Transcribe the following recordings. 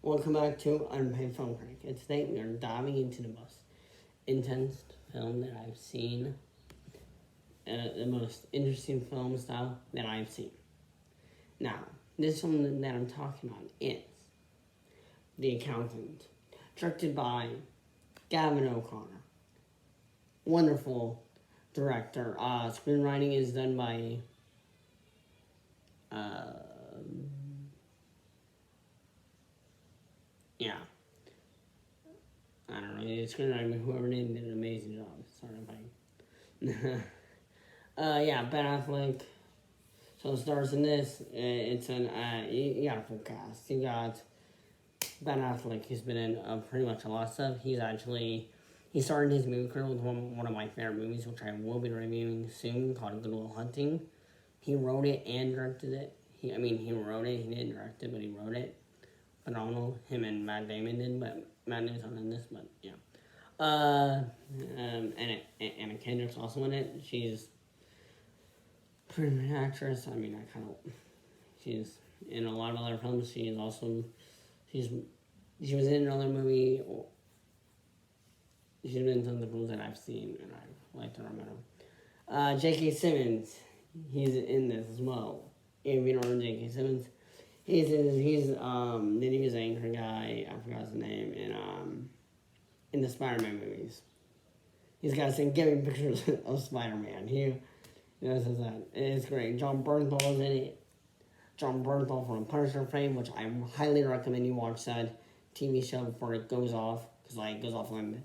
Welcome back to Unpaid Film Critic. And today we are diving into the most intense film that I've seen, the most interesting film style that I've seen. Now, this film that I'm talking about is The Accountant, directed by Gavin O'Connor. Wonderful director. Screenwriting is done by yeah. I don't know. The screenwriting, whoever did an amazing job. Sorry if I. Yeah, Ben Affleck. So stars in this. It's an you got a full cast. You got Ben Affleck. He's been in pretty much a lot of stuff. He started his movie career with one of my favorite movies, which I will be reviewing soon, called Good Will Hunting. He wrote it and directed it. He wrote it. He didn't direct it, but he wrote it. Phenomenal. Him and Matt Damon did, but Matt Damon's not in this, but yeah. Anna Kendrick's also in it. She's a pretty good actress. She's in a lot of other films. She was in another movie. She's been in some of the films that I've seen, and I like to remember. J.K. Simmons, he's in this as well. If you don't know J.K. Simmons, he's the news anchor guy. I forgot his name in the Spider-Man movies. He's got to say, "Give me pictures of Spider-Man." He does that. It's great. John Bernthal is in it. John Bernthal from Punisher fame, which I highly recommend you watch that TV show before it goes off, because it goes off when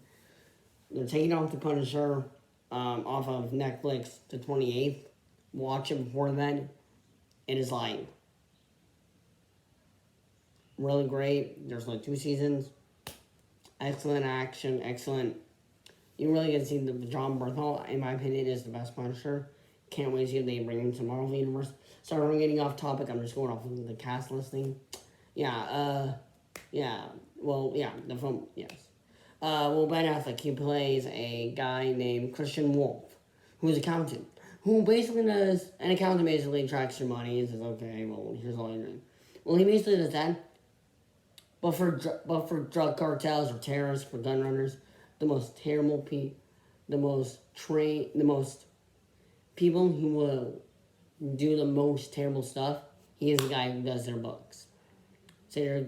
they're taking off the Punisher off of Netflix the 28th. Watch it before then. It is really great. There's 2 seasons. Excellent action. Excellent. You really get to see the John Bernthal, in my opinion, is the best Punisher. Can't wait to see if they bring him to Marvel Universe. Sorry, we're getting off topic. I'm just going off of the cast listing. The film, yes. Ben Affleck, he plays a guy named Christian Wolf, who's an accountant, who basically does, an accountant basically tracks your money and says, okay, well, here's all you're doing. Well, he basically does that, but for drug cartels or terrorists, for gun runners, the most people who will do the most terrible stuff, he is the guy who does their books. Say you're a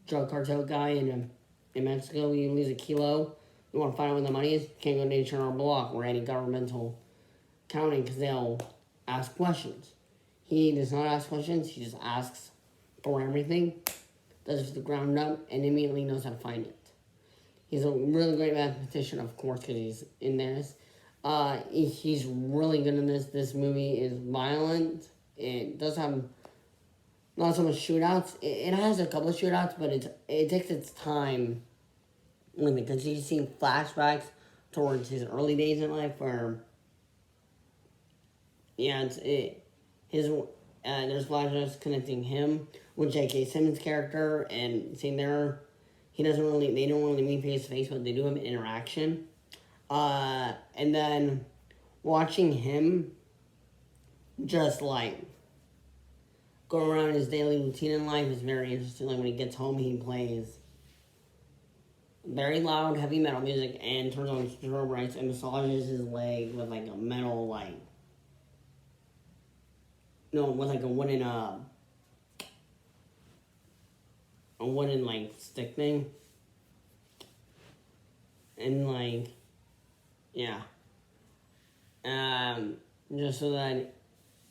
drug cartel guy in Mexico, you lose a kilo, you want to find out where the money is, you can't go to H&R Block or any governmental accounting because they'll ask questions. He does not ask questions, he just asks for everything, does it from the ground up, and immediately knows how to find it. He's a really great mathematician, of course, because he's in this. He's really good in this. This movie is violent. It does have not so much shootouts. It has a couple of shootouts, but it takes its time with it, because you see flashbacks towards his early days in life where, there's flashbacks connecting him with J.K. Simmons' character, and seeing they don't really meet face to face, but they do have an interaction. And then watching him just go around his daily routine in life is very interesting. When he gets home, he plays very loud, heavy metal music and turns on strobe lights and massages his leg with a metal with a wooden stick thing. And just so that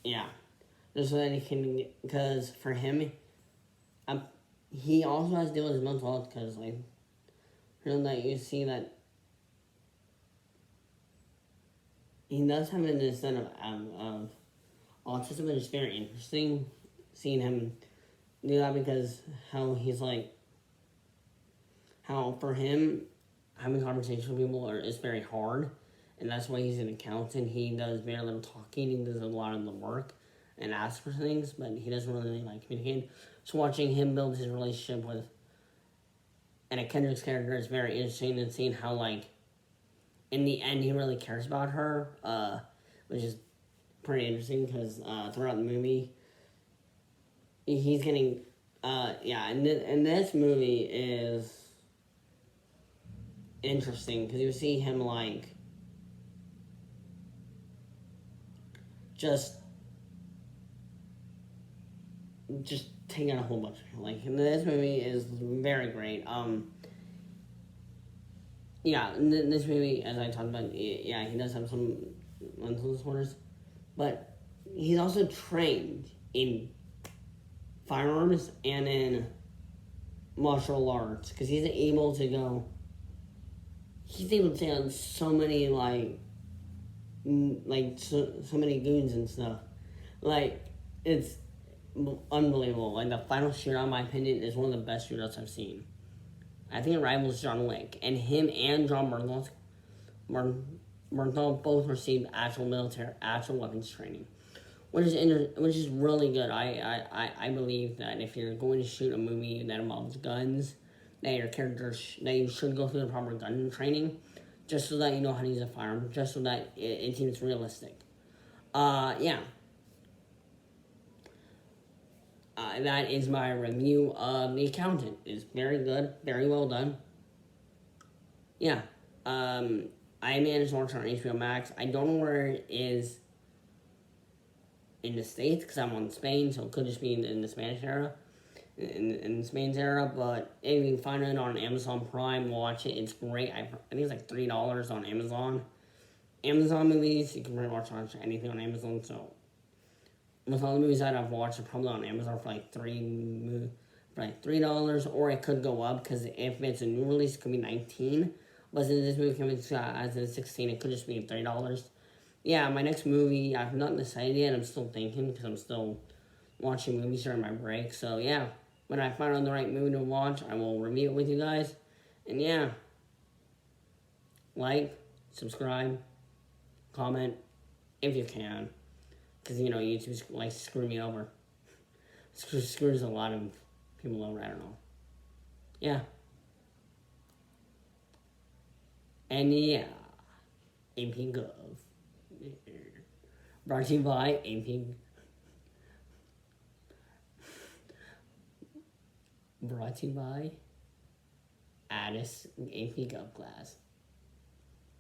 he can, because for him, he also has to deal with his mental health, because that you see that he does have an extent of autism, and it's very interesting seeing him do that, because how for him, having conversations with people is very hard, and that's why he's an accountant. He does very little talking, he does a lot of the work and asks for things, but he doesn't really communicate. So watching him build his relationship with Anna Kendrick's character is very interesting, and seeing how in the end he really cares about her, which is pretty interesting, because throughout the movie he's getting Yeah, and this movie is interesting because you see him like just taking a whole bunch. Like this movie is very great. Yeah, this movie, as I talked about, yeah, he does have some mental disorders, but he's also trained in firearms and in martial arts because he's able to go. He's able to take on so many so many goons and stuff. Like it's unbelievable. Like the final shootout, in my opinion, is one of the best shootouts I've seen. I think it rivals John Wick, and him and John Bernthal both received actual weapons training, which is really good. I believe that if you're going to shoot a movie that involves guns, that your characters that you should go through the proper gun training, just so that you know how to use a firearm, just so that it seems realistic. Yeah. That is my review of The Accountant. It's very good, very well done. Yeah. I managed to watch it on HBO Max. I don't know where it is in the States because I'm on Spain, so it could just be in the Spanish era. In Spain's era, but if you can find it on Amazon Prime, watch it. It's great. I think it's like $3 on Amazon. Amazon movies, you can pretty much watch anything on Amazon, so with all the movies that I've watched, are probably on Amazon for like $3, or it could go up because if it's a new release, it could be 19. But since this movie comes as a 16, it could just be $3. Yeah, my next movie, I've not decided yet. I'm still thinking because I'm still watching movies during my break. So yeah, when I find out the right movie to watch, I will review it with you guys. And yeah, like, subscribe, comment if you can. Because, you know, YouTube likes to screw me over. Screws a lot of people over, I don't know. Yeah. And yeah, AP Gov. Brought to you by AP. Brought to you by Addis AP Gov class.